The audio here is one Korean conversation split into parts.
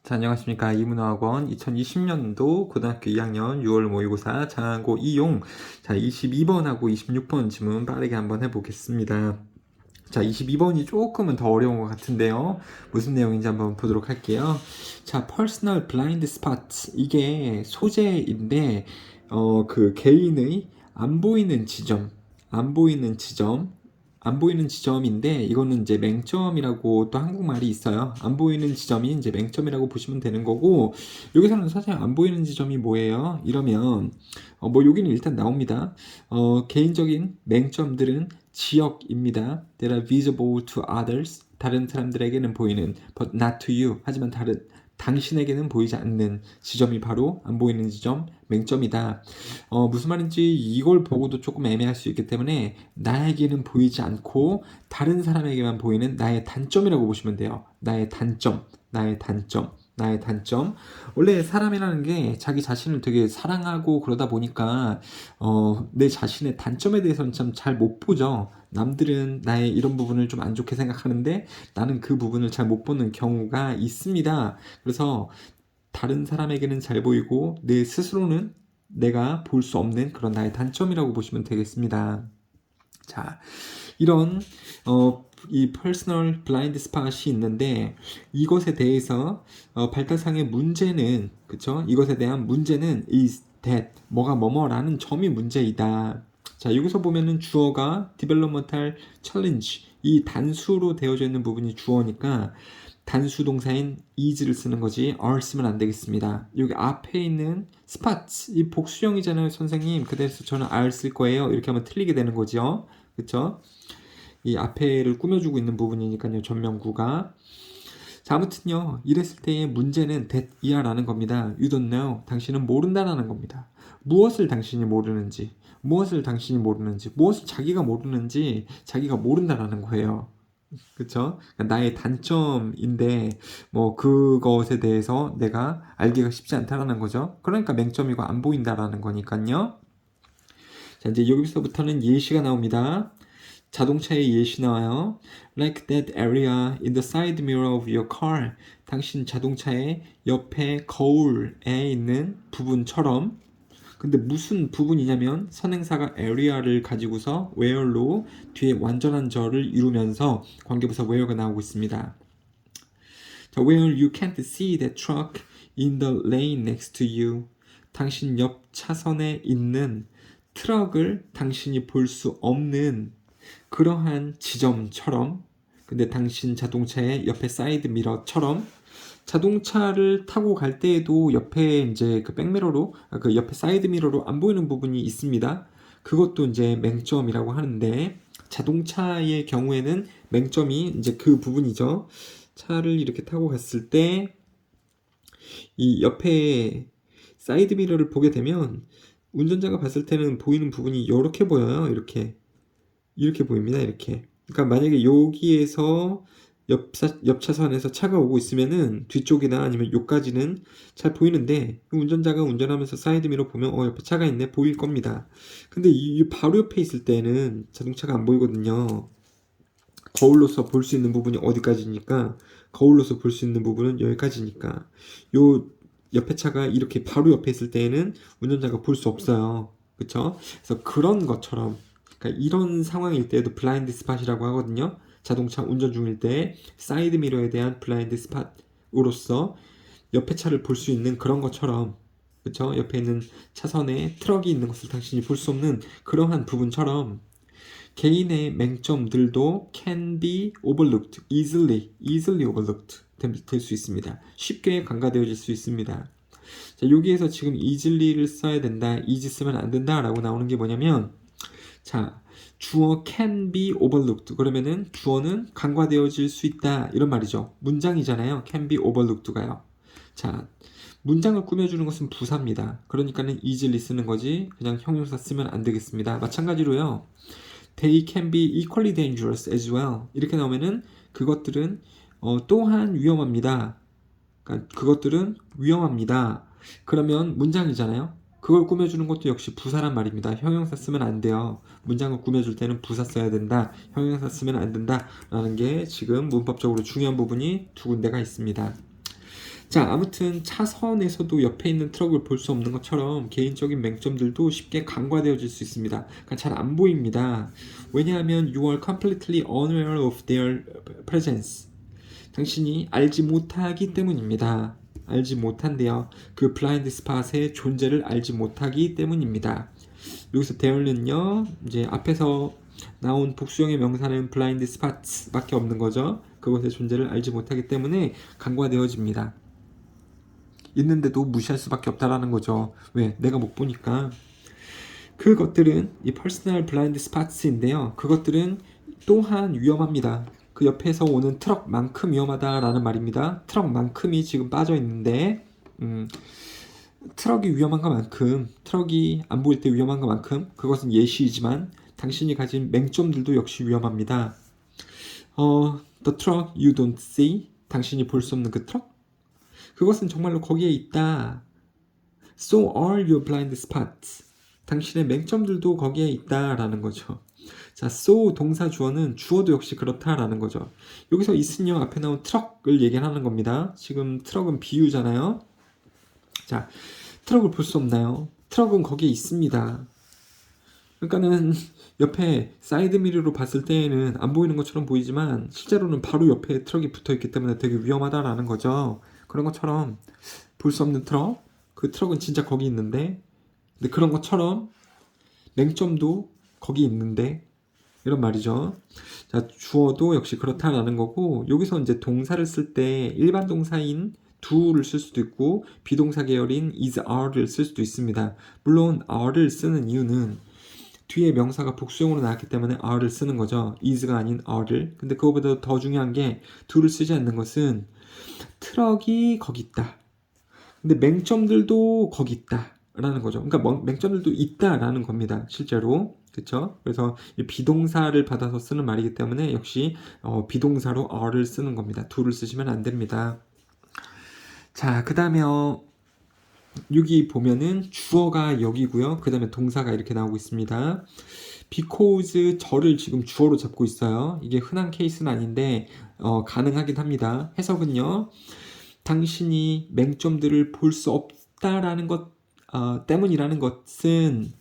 자, 안녕하십니까. 이문화학원 2020년도 고등학교 2학년 6월 모의고사 장고 이용. 자, 22번하고 26번 지문 빠르게 한번 해보겠습니다. 자, 22번이 조금은 더 어려운 것 같은데요. 무슨 내용인지 한번 보도록 할게요. 자, Personal Blind Spot. 이게 소재인데, 그 개인의 안 보이는 지점, 안 보이는 지점, 안 보이는 지점인데 이거는 이제 맹점이라고 또 한국말이 있어요. 안 보이는 지점이 이제 맹점이라고 보시면 되는 거고, 여기서는 사실 안 보이는 지점이 뭐예요? 이러면 뭐 여기는 일단 나옵니다. 개인적인 맹점들은 지역입니다. That are visible to others. 다른 사람들에게는 보이는, but not to you. 하지만 당신에게는 보이지 않는 지점이 바로 안 보이는 지점, 맹점이다. 무슨 말인지 이걸 보고도 조금 애매할 수 있기 때문에 나에게는 보이지 않고 다른 사람에게만 보이는 나의 단점이라고 보시면 돼요. 나의 단점, 나의 단점. 나의 단점. 원래 사람이라는 게 자기 자신을 되게 사랑하고 그러다 보니까 내 자신의 단점에 대해서는 참 잘 못 보죠. 남들은 나의 이런 부분을 좀 안 좋게 생각하는데 나는 그 부분을 잘 못 보는 경우가 있습니다. 그래서 다른 사람에게는 잘 보이고 내 스스로는 내가 볼 수 없는 그런 나의 단점이라고 보시면 되겠습니다. 자, 이런 이 퍼스널 블라인드 스팟이 있는데 이것에 대해서 발달상의 문제는, 그쵸? 이것에 대한 문제는 is that 뭐가 뭐뭐라는 점이 문제이다. 자, 여기서 보면은 주어가 developmental challenge, 이 단수로 되어져 있는 부분이 주어니까 단수 동사인 is를 쓰는 거지 are 쓰면 안 되겠습니다. 여기 앞에 있는 spot, 이 복수형이잖아요, 선생님. 그래서 저는 are 쓸 거예요. 이렇게 하면 틀리게 되는 거죠. 그쵸? 이 앞에를 꾸며주고 있는 부분이니까요, 전명구가. 자, 아무튼요, 이랬을 때의 문제는 that 이하라는 겁니다. You don't know. 당신은 모른다라는 겁니다. 무엇을 당신이 모르는지, 무엇을 당신이 모르는지, 무엇을 자기가 모르는지 자기가 모른다라는 거예요. 그쵸? 그러니까 나의 단점인데 뭐 그것에 대해서 내가 알기가 쉽지 않다라는 거죠. 그러니까 맹점이고 안 보인다라는 거니까요. 자, 이제 여기서부터는 예시가 나옵니다. 자동차의 예시 나와요. Like that area in the side mirror of your car. 당신 자동차의 옆에 거울에 있는 부분처럼. 근데 무슨 부분이냐면 선행사가 area를 가지고서 where로 뒤에 완전한 절을 이루면서 관계부사 where가 나오고 있습니다. 자, where you can't see that truck in the lane next to you. 당신 옆 차선에 있는 트럭을 당신이 볼 수 없는 그러한 지점처럼, 근데 당신 자동차의 옆에 사이드 미러처럼 자동차를 타고 갈 때에도 옆에 이제 그 백미러로, 그 옆에 사이드 미러로 안 보이는 부분이 있습니다. 그것도 이제 맹점이라고 하는데, 자동차의 경우에는 맹점이 이제 그 부분이죠. 차를 이렇게 타고 갔을 때 이 옆에 사이드 미러를 보게 되면 운전자가 봤을 때는 보이는 부분이 이렇게 보여요. 이렇게 보입니다. 이렇게. 그러니까 만약에 여기에서 옆 차선에서 차가 오고 있으면은 뒤쪽이나 아니면 요까지는 잘 보이는데, 운전자가 운전하면서 사이드미러 보면 옆에 차가 있네 보일 겁니다. 근데 이 바로 옆에 있을 때는 자동차가 안 보이거든요. 거울로서 볼 수 있는 부분이 어디까지니까, 거울로서 볼 수 있는 부분은 여기까지니까 요 옆에 차가 이렇게 바로 옆에 있을 때에는 운전자가 볼 수 없어요. 그쵸? 그래서 그런 것처럼, 그러니까 이런 상황일 때에도 블라인드 스팟이라고 하거든요. 자동차 운전 중일 때 사이드 미러에 대한 블라인드 스팟으로서 옆에 차를 볼 수 있는 그런 것처럼, 그쵸? 옆에 있는 차선에 트럭이 있는 것을 당신이 볼 수 없는 그러한 부분처럼 개인의 맹점들도 can be overlooked, easily overlooked 될 수 있습니다. 쉽게 간과되어질 수 있습니다. 자, 여기에서 지금 easily 써야 된다, easy 쓰면 안 된다 라고 나오는 게 뭐냐면, 자, 주어 can be overlooked. 그러면은 주어는 간과되어질 수 있다, 이런 말이죠. 문장이잖아요. can be overlooked가요. 자, 문장을 꾸며주는 것은 부사입니다. 그러니까는 easily 쓰는 거지 그냥 형용사 쓰면 안 되겠습니다. 마찬가지로요. They can be equally dangerous as well. 이렇게 나오면은 그것들은 또한 위험합니다. 그러니까 그것들은 위험합니다. 그러면 문장이잖아요. 그걸 꾸며주는 것도 역시 부사란 말입니다. 형용사 쓰면 안 돼요. 문장을 꾸며줄 때는 부사 써야 된다, 형용사 쓰면 안 된다 라는 게 지금 문법적으로 중요한 부분이 두 군데가 있습니다. 자, 아무튼 차선에서도 옆에 있는 트럭을 볼 수 없는 것처럼 개인적인 맹점들도 쉽게 간과되어질 수 있습니다. 그러니까 잘 안 보입니다. 왜냐하면 you are completely unaware of their presence. 당신이 알지 못하기 때문입니다. 알지 못한대요. 그 블라인드 스팟의 존재를 알지 못하기 때문입니다. 여기서 there는요, 이제 앞에서 나온 복수형의 명사는 블라인드 스팟밖에 없는 거죠. 그것의 존재를 알지 못하기 때문에 간과되어집니다. 있는데도 무시할 수밖에 없다라는 거죠. 왜? 내가 못 보니까. 그것들은 이 퍼스널 블라인드 스팟인데요. 그것들은 또한 위험합니다. 그 옆에서 오는 트럭만큼 위험하다라는 말입니다. 트럭만큼이 지금 빠져 있는데 트럭이 위험한 것만큼, 트럭이 안 보일 때 위험한 것만큼 그것은 예시이지만 당신이 가진 맹점들도 역시 위험합니다. The truck you don't see, 당신이 볼 수 없는 그 트럭? 그것은 정말로 거기에 있다. So are your blind spots. 당신의 맹점들도 거기에 있다라는 거죠. 자, so 동사 주어는 주어도 역시 그렇다라는 거죠. 여기서 있으며 앞에 나온 트럭을 얘기하는 겁니다. 지금 트럭은 비유잖아요. 자, 트럭을 볼 수 없나요? 트럭은 거기에 있습니다. 그러니까는 옆에 사이드 미러로 봤을 때에는 안 보이는 것처럼 보이지만 실제로는 바로 옆에 트럭이 붙어 있기 때문에 되게 위험하다라는 거죠. 그런 것처럼 볼 수 없는 트럭, 그 트럭은 진짜 거기 있는데, 근데 그런 것처럼 맹점도 거기 있는데 이런 말이죠. 자, 주어도 역시 그렇다라는 거고, 여기서 이제 동사를 쓸 때 일반 동사인 do를 쓸 수도 있고 비동사 계열인 is, are를 쓸 수도 있습니다. 물론 are를 쓰는 이유는 뒤에 명사가 복수형으로 나왔기 때문에 are를 쓰는 거죠. is가 아닌 are를. 근데 그거보다 더 중요한 게 do를 쓰지 않는 것은 트럭이 거기 있다. 근데 맹점들도 거기 있다. 라는 거죠. 그러니까 맹점들도 있다라는 겁니다. 실제로. 그쵸? 그래서 비동사를 받아서 쓰는 말이기 때문에 역시 비동사로 are를 쓰는 겁니다. do를 쓰시면 안 됩니다. 자, 그 다음에 여기 보면은 주어가 여기고요. 그 다음에 동사가 이렇게 나오고 있습니다. because 저를 지금 주어로 잡고 있어요. 이게 흔한 케이스는 아닌데 가능하긴 합니다. 해석은요. 당신이 맹점들을 볼 수 없다라는 것 때문이라는 것은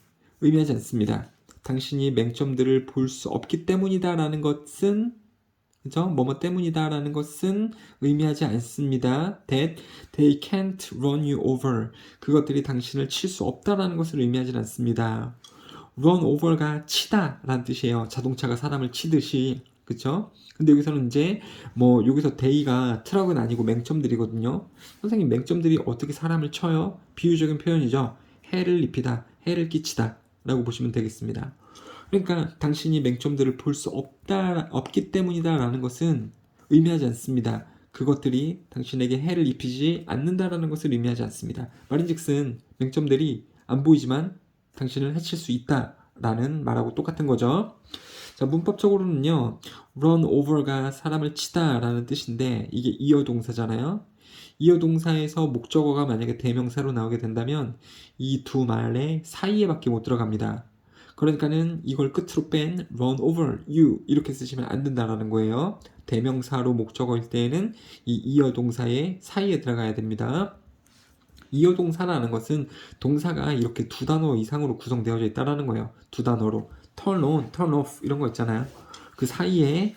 의미하지 않습니다. 당신이 맹점들을 볼 수 없기 때문이다라는 것은, 그죠? 뭐뭐 때문이다라는 것은 의미하지 않습니다. That they can't run you over. 그것들이 당신을 칠 수 없다라는 것을 의미하지 않습니다. run over가 치다 라는 뜻이에요. 자동차가 사람을 치듯이. 그쵸? 근데 여기서는 이제 여기서 they가 트럭은 아니고 맹점들이거든요. 선생님, 맹점들이 어떻게 사람을 쳐요? 비유적인 표현이죠. 해를 입히다, 해를 끼치다 라고 보시면 되겠습니다. 그러니까 당신이 맹점들을 볼 수 없기 때문이다 라는 것은 의미하지 않습니다. 그것들이 당신에게 해를 입히지 않는다라는 것을 의미하지 않습니다. 말인즉슨 맹점들이 안 보이지만 당신을 해칠 수 있다 라는 말하고 똑같은 거죠. 자, 문법적으로는요, run over가 사람을 치다 라는 뜻인데 이게 이어 동사잖아요. 이어 동사에서 목적어가 만약에 대명사로 나오게 된다면 이 두 말의 사이에 밖에 못 들어갑니다. 그러니까는 이걸 끝으로 뺀 run over you 이렇게 쓰시면 안 된다라는 거예요. 대명사로 목적어일 때에는 이 이어 동사의 사이에 들어가야 됩니다. 이어 동사라는 것은 동사가 이렇게 두 단어 이상으로 구성되어져 있다라는 거예요. 두 단어로 turn on, turn off 이런 거 있잖아요. 그 사이에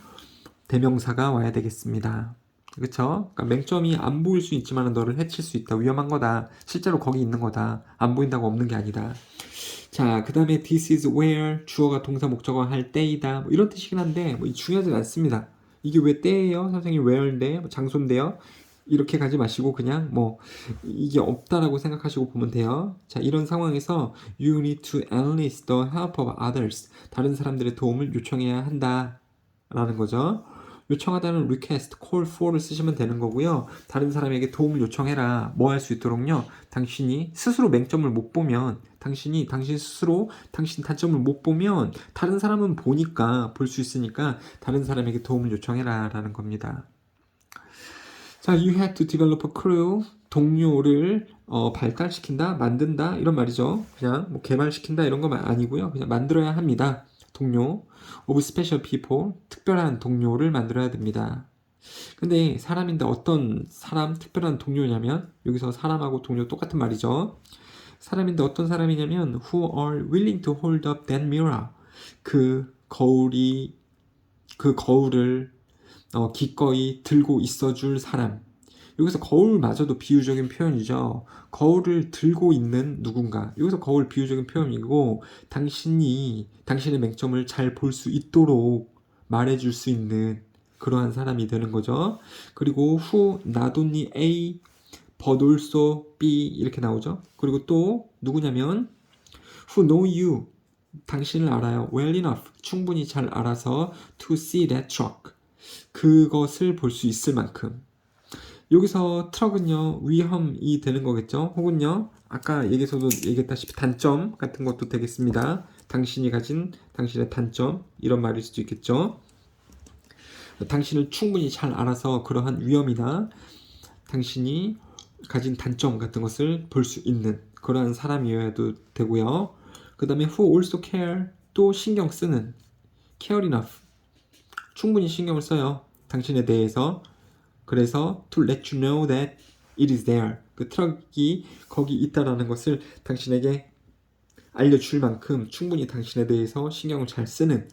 대명사가 와야 되겠습니다. 그쵸? 그러니까 맹점이 안 보일 수 있지만 너를 해칠 수 있다. 위험한 거다. 실제로 거기 있는 거다. 안 보인다고 없는 게 아니다. 자, 그 다음에 this is where 주어가 동사 목적어 할 때이다. 이런 뜻이긴 한데 중요하진 않습니다. 이게 왜 때예요? 선생님 where인데 장소인데요? 이렇게 가지 마시고 그냥 이게 없다라고 생각하시고 보면 돼요. 자, 이런 상황에서 you need to enlist the help of others. 다른 사람들의 도움을 요청해야 한다 라는 거죠. 요청하다는 request, call for를 쓰시면 되는 거고요. 다른 사람에게 도움을 요청해라. 뭐 할 수 있도록요. 당신이 스스로 맹점을 못 보면, 당신 스스로 당신 단점을 못 보면 다른 사람은 보니까, 볼 수 있으니까 다른 사람에게 도움을 요청해라 라는 겁니다. 자, you had to develop a crew. 동료를 발달시킨다, 만든다 이런 말이죠. 그냥 개발시킨다 이런 거 아니고요. 그냥 만들어야 합니다. 동료 of special people, 특별한 동료를 만들어야 됩니다. 근데 사람인데 어떤 사람, 특별한 동료냐면 여기서 사람하고 동료 똑같은 말이죠. 사람인데 어떤 사람이냐면 who are willing to hold up that mirror. 그 거울을 기꺼이 들고 있어줄 사람. 여기서 거울마저도 비유적인 표현이죠. 거울을 들고 있는 누군가. 여기서 거울 비유적인 표현이고 당신의 맹점을 잘 볼 수 있도록 말해줄 수 있는 그러한 사람이 되는 거죠. 그리고 who not only A but also B 이렇게 나오죠. 그리고 또 누구냐면 who know you 당신을 알아요. well enough 충분히 잘 알아서 to see that truck 그것을 볼 수 있을 만큼. 여기서 트럭은요 위험이 되는 거겠죠. 혹은요 아까 얘기에서도 얘기했다시피 단점 같은 것도 되겠습니다. 당신이 가진 당신의 단점 이런 말일 수도 있겠죠. 당신을 충분히 잘 알아서 그러한 위험이나 당신이 가진 단점 같은 것을 볼 수 있는 그러한 사람이어야도 되고요. 그 다음에 who also care 또 신경 쓰는 care enough 충분히 신경을 써요. 당신에 대해서. 그래서 to let you know that it is there. 그 트럭이 거기 있다라는 것을 당신에게 알려줄 만큼 충분히 당신에 대해서 신경을 잘 쓰는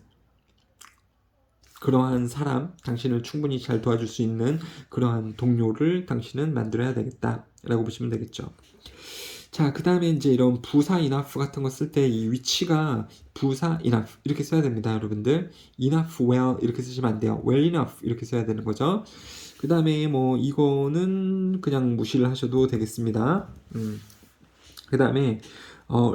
그러한 사람, 당신을 충분히 잘 도와줄 수 있는 그러한 동료를 당신은 만들어야 되겠다 라고 보시면 되겠죠. 자, 그 다음에 이제 이런 부사 enough 같은 거 쓸 때 이 위치가 부사 enough 이렇게 써야 됩니다, 여러분들. enough well 이렇게 쓰시면 안 돼요. well enough 이렇게 써야 되는 거죠. 그 다음에 뭐 이거는 그냥 무시를 하셔도 되겠습니다. 그 다음에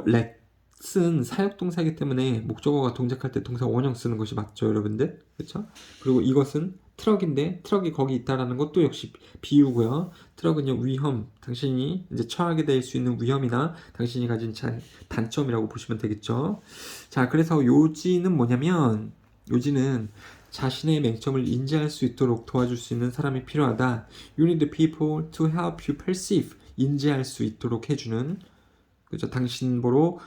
let은 사역동사이기 때문에 목적어가 동작할 때 동사 원형 쓰는 것이 맞죠, 여러분들? 그렇죠? 그리고 이것은 트럭인데 트럭이 거기 있다라는 것도 역시 비유고요. 트럭은요 위험, 당신이 이제 처하게 될 수 있는 위험이나 당신이 가진 단점이라고 보시면 되겠죠. 자, 그래서 요지는 뭐냐면 요지는 자신의 맹점을 인지할 수 있도록 도와줄 수 있는 사람이 필요하다. You need people to help you perceive. 인지할 수 있도록 해주는 그죠? 당신으로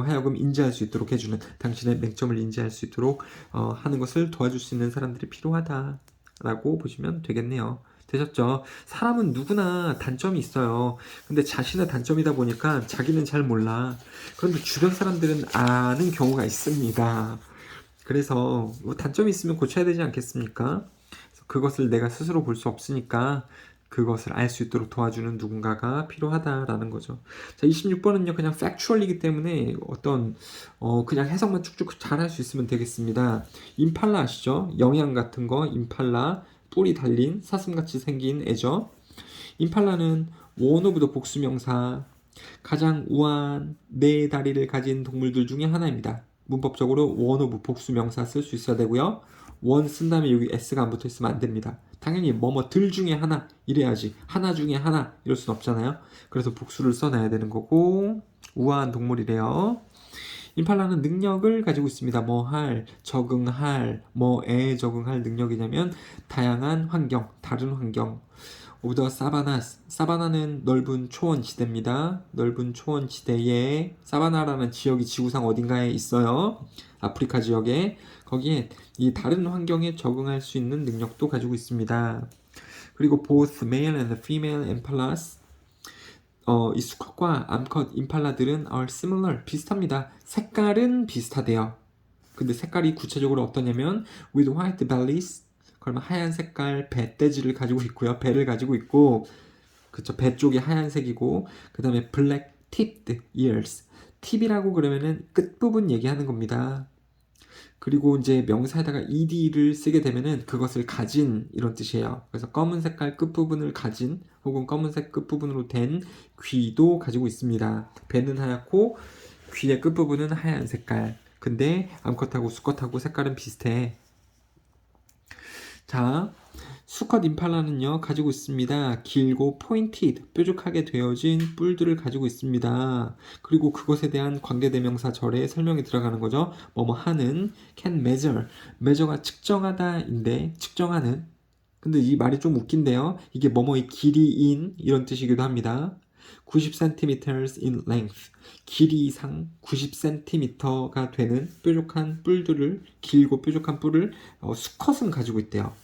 하여금 인지할 수 있도록 해주는 당신의 맹점을 인지할 수 있도록 하는 것을 도와줄 수 있는 사람들이 필요하다라고 보시면 되겠네요. 되셨죠? 사람은 누구나 단점이 있어요. 근데 자신의 단점이다 보니까 자기는 잘 몰라. 그런데 주변 사람들은 아는 경우가 있습니다. 그래서 단점이 있으면 고쳐야 되지 않겠습니까? 그것을 내가 스스로 볼 수 없으니까 그것을 알 수 있도록 도와주는 누군가가 필요하다라는 거죠. 자, 26번은요 그냥 factual이기 때문에 그냥 해석만 쭉쭉 잘 할 수 있으면 되겠습니다. 임팔라 아시죠? 영양 같은 거 임팔라 뿔이 달린 사슴같이 생긴 애죠. 임팔라는 one of the 복수명사 가장 우아한 네 다리를 가진 동물들 중에 하나입니다. 문법적으로 one of 복수명사 쓸 수 있어야 되고요. one 쓴 다음에 여기 s가 안 붙어 있으면 안 됩니다. 당연히 뭐들 중에 하나 이래야지. 하나 중에 하나 이럴 순 없잖아요. 그래서 복수를 써놔야 되는 거고 우아한 동물이래요. 임팔라는 능력을 가지고 있습니다. 뭐에 적응할 능력이냐면 다양한 환경, 다른 환경. 오더 사바나는 넓은 초원 지대입니다. 넓은 초원 지대에 사바나라는 지역이 지구상 어딘가에 있어요. 아프리카 지역에. 거기에 이 다른 환경에 적응할 수 있는 능력도 가지고 있습니다. 그리고 both male and female impalas 이 수컷과 암컷 임팔라들은 are similar 비슷합니다. 색깔은 비슷하대요. 근데 색깔이 구체적으로 어떠냐면 with white bellies 그러면 하얀 색깔 배돼지를 가지고 있고요. 배를 가지고 있고 그쵸 배 쪽이 하얀색이고 그 다음에 black tipped ears 팁이라고 그러면은 끝부분 얘기하는 겁니다. 그리고 이제 명사에다가 ed를 쓰게 되면은 그것을 가진 이런 뜻이에요. 그래서 검은 색깔 끝부분을 가진 혹은 검은색 끝부분으로 된 귀도 가지고 있습니다. 배는 하얗고 귀의 끝부분은 하얀 색깔. 근데 암컷하고 수컷하고 색깔은 비슷해. 자, 수컷 임팔라는요 가지고 있습니다. 길고 포인티드 뾰족하게 되어진 뿔들을 가지고 있습니다. 그리고 그것에 대한 관계대명사 절에 설명이 들어가는 거죠. 뭐뭐 하는 can measure가 측정하다인데 측정하는 근데 이 말이 좀 웃긴데요. 이게 뭐뭐의 길이인 이런 뜻이기도 합니다. 90cm in length 길이 이상 90cm가 되는 뾰족한 뿔들을 길고 뾰족한 뿔을 수컷은 가지고 있대요.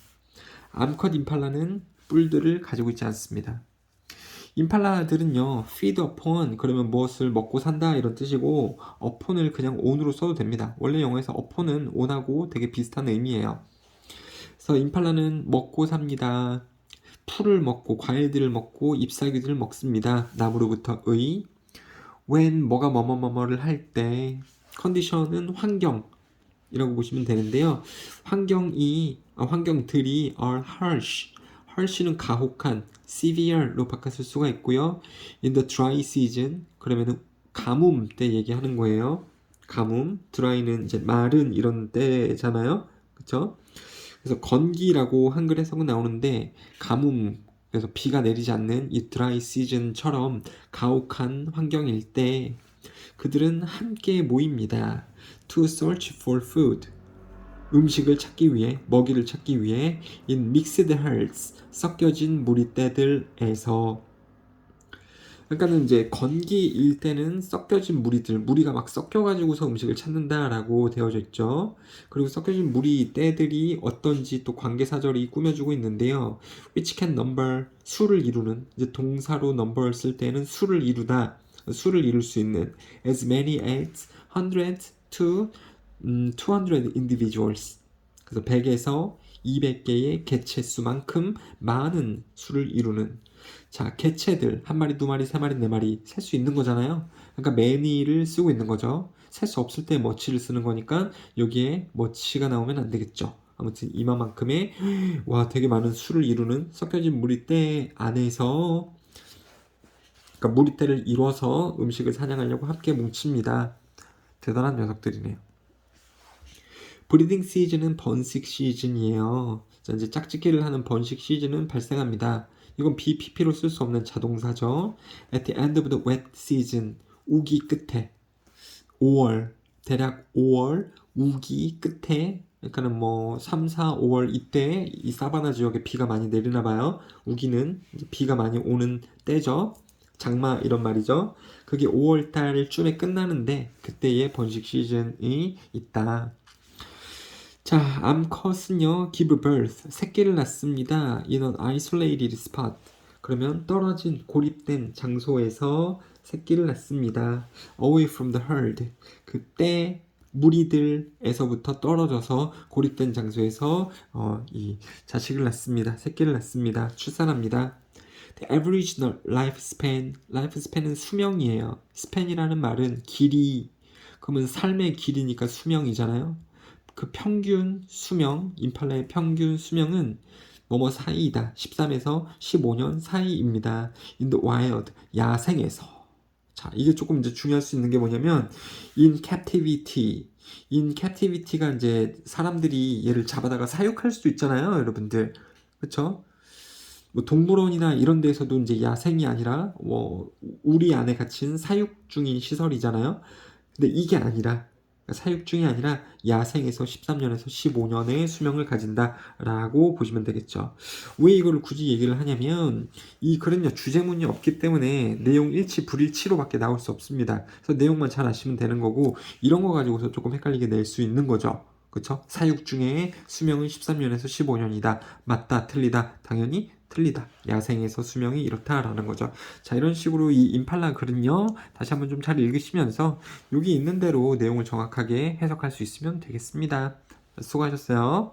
암컷 임팔라는 뿔들을 가지고 있지 않습니다. 임팔라들은요, feed upon 그러면 무엇을 먹고 산다 이런 뜻이고 upon을 그냥 on으로 써도 됩니다. 원래 영어에서 upon은 on하고 되게 비슷한 의미예요. 그래서 임팔라는 먹고 삽니다. 풀을 먹고 과일들을 먹고 잎사귀들을 먹습니다. 나무로부터의 when 뭐가 뭐뭐뭐뭐를 할 때 컨디션은 환경이라고 보시면 되는데요. 환경들이 are harsh. harsh는 가혹한, severe로 바꿨을 수가 있고요. in the dry season 그러면은 가뭄 때 얘기하는 거예요. 가뭄, dry는 이제 마른 이런 때잖아요. 그렇죠? 그래서 건기라고 한글 해석은 나오는데 가뭄 그래서 비가 내리지 않는 이 드라이 시즌처럼 가혹한 환경일 때 그들은 함께 모입니다. To search for food. 음식을 찾기 위해, 먹이를 찾기 위해 in mixed herds, 섞여진 무리떼들에서 그러니까는 이제 건기일 때는 섞여진 무리가 막 섞여가지고서 음식을 찾는다라고 되어져 있죠. 그리고 섞여진 무리 떼들이 어떤지 또 관계사절이 꾸며주고 있는데요. which can number 수를 이루는 이제 동사로 number 쓸 때는 수를 이루다 수를 이룰 수 있는 as many as 100 to 200 individuals. 그래서 100에서 200개의 개체수만큼 많은 수를 이루는 자, 개체들 한 마리, 두 마리, 세 마리, 네 마리 셀 수 있는 거잖아요. 그러니까 many를 쓰고 있는 거죠. 셀 수 없을 때 much를 쓰는 거니까 여기에 much가 나오면 안 되겠죠. 아무튼 이만큼의 와 되게 많은 수를 이루는 섞여진 무리떼 안에서 그러니까 무리떼를 이뤄서 음식을 사냥하려고 함께 뭉칩니다. 대단한 녀석들이네요. 브리딩 시즌은 번식 시즌이에요. 자, 이제 짝짓기를 하는 번식 시즌은 발생합니다. 이건 BPP로 쓸 수 없는 자동사죠. At the end of the wet season, 우기 끝에 5월, 대략 5월 우기 끝에 그러니까는 뭐 3, 4, 5월 이때 이 사바나 지역에 비가 많이 내리나 봐요. 우기는 비가 많이 오는 때죠. 장마 이런 말이죠. 그게 5월 달쯤에 끝나는데 그때의 번식 시즌이 있다. 자, 암컷은요, give birth, 새끼를 낳습니다. in an isolated spot. 그러면 떨어진, 고립된 장소에서 새끼를 낳습니다. away from the herd. 그때 무리들에서부터 떨어져서 고립된 장소에서 이 자식을 낳습니다. 새끼를 낳습니다. 출산합니다. The average lifespan은 수명이에요. span이라는 말은 길이. 그러면 삶의 길이니까 수명이잖아요. 그 평균 수명, 임팔라의 평균 수명은 뭐뭐 사이이다. 13에서 15년 사이입니다. In the wild, 야생에서. 자, 이게 조금 이제 중요할 수 있는 게 뭐냐면 in captivity. in captivity가 이제 사람들이 얘를 잡아다가 사육할 수도 있잖아요, 여러분들. 그렇죠? 뭐 동물원이나 이런 데서도 이제 야생이 아니라 뭐 우리 안에 갇힌 사육 중인 시설이잖아요. 근데 이게 아니라 사육 중이 아니라 야생에서 13년에서 15년의 수명을 가진다라고 보시면 되겠죠. 왜 이걸 굳이 얘기를 하냐면 이 글은요 주제문이 없기 때문에 내용 일치 불일치로밖에 나올 수 없습니다. 그래서 내용만 잘 아시면 되는 거고 이런 거 가지고서 조금 헷갈리게 낼 수 있는 거죠. 그쵸? 사육 중에 수명은 13년에서 15년이다. 맞다, 틀리다. 당연히 틀리다. 야생에서 수명이 이렇다라는 거죠. 자, 이런 식으로 이 임팔라 글은요. 다시 한번 좀 잘 읽으시면서 여기 있는 대로 내용을 정확하게 해석할 수 있으면 되겠습니다. 수고하셨어요.